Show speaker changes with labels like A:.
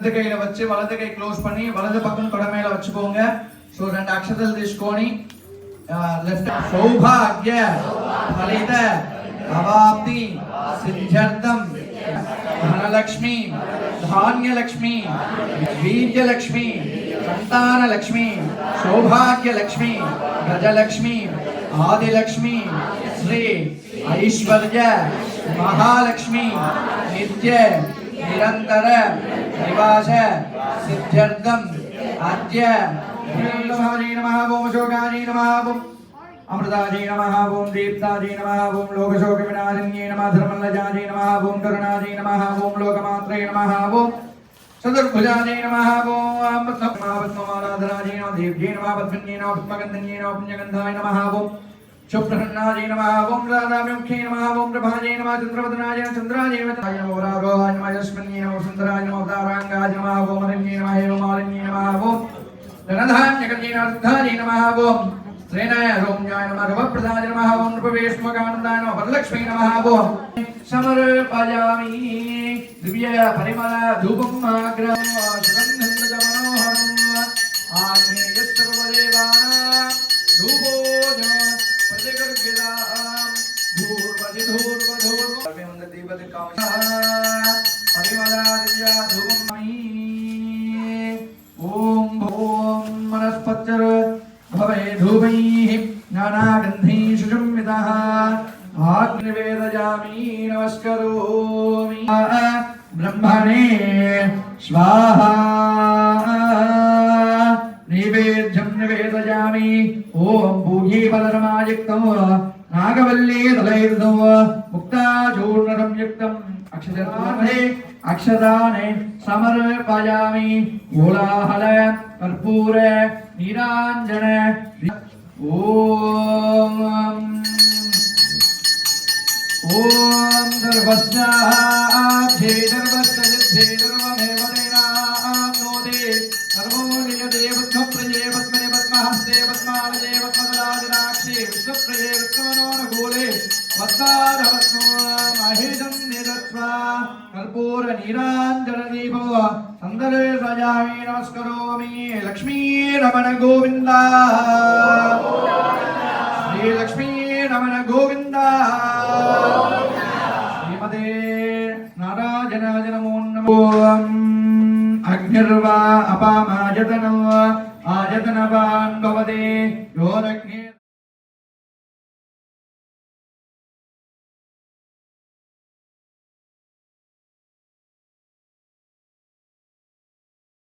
A: వలது కైలో వచ్చి వలது కై క్లోజ్ పని వలது పక్కన తొడ మీద వచ్చుకోంగ సో రెండు అక్షతలు తీసుకొని లెఫ్ట్ సౌభాగ్య ఫలిత అవాప్తి సిద్ధ్యర్థం ధనలక్ష్మి ధాన్యలక్ష్మి వీర్యలక్ష్మి సంతానలక్ష్మి సౌభాగ్యలక్ష్మి గజలక్ష్మి ఆదిలక్ష్మి శ్రీ ఐశ్వర్య మహాలక్ష్మి నిత్య निरंतर निवास सिद्ध्यर्थम आद्य महाजी नमः ओम शोकाजी नमः ओम अमृताजी नमः ओम दीप्ताजी नमः ओम लोकशोक विनाशिन्ये नमः धर्मलजाजी नमः ओम करुणाजी नमः ओम लोकमात्रे नमः ओम चतुर्भुजाजी नमः ओम पद्ममालाधराजी नमः देव्यै नमः पद्मन्ये नमः पद्मगन्धन्ये नमः पुण्यगन्धाय नमः ओम शुभ्रहन्नाजी नमः ओम राधामुखे नमः ओम प्रभाजे नमः चंद्रवदनाय चंद्राय नमः राघवाय नमः यस्मन्ये नमः सुंदराय नमः तारांगाय नमः ओम रण्ये नमः हेममालिन्ये नमः ओम धनधान्यकर्ये नमः नमः ओम श्रेणाय रोम्याय नमः गवप्रदाय नमः ओम नृपवेश्मकानन्दाय नमः वरलक्ष्मी नमः ओम समर्पयामि दिव्य परिमल धूपं अग्रं सुगन्धं मनोहरं आग्नेयस्य सर्वदेवानां धूपो नमस्करोमि ब्रह्मणे स्वाहा नैवेद्यं निवेदयामि ओम भूयीपदरमायुक्तं नागवल्ली तलैर्दो मुक्ताचूर्णरं युक्तम् अक्षराणे अक्षराणे समर्पयामि कोलाहल कर्पूर नीराञ्जन ओम ओम सर्वस्याब्धे सर्वस्यसिद्धे सर्वमेव तेनाप्नोति सर्वो नियते पद्मप्रिये पद्मने पद्महस्ते पद्मालये पद्मदलादिनाक्षे विष्णुप्रिये विष्णुमनोनुकूले पद्माधवत्नो महेशं निदत्वा कर्पूर नीराञ्जनदीपो सन्दर्शयामि नमस्करोमि लक्ष्मी रमण गोविन्द श्री लक्ष्मी रमण गोविन्द श्रीमते नारायणाय नमो नमः अग्निर्वा अपामायतनो आयतनवान् भवते योरग्नि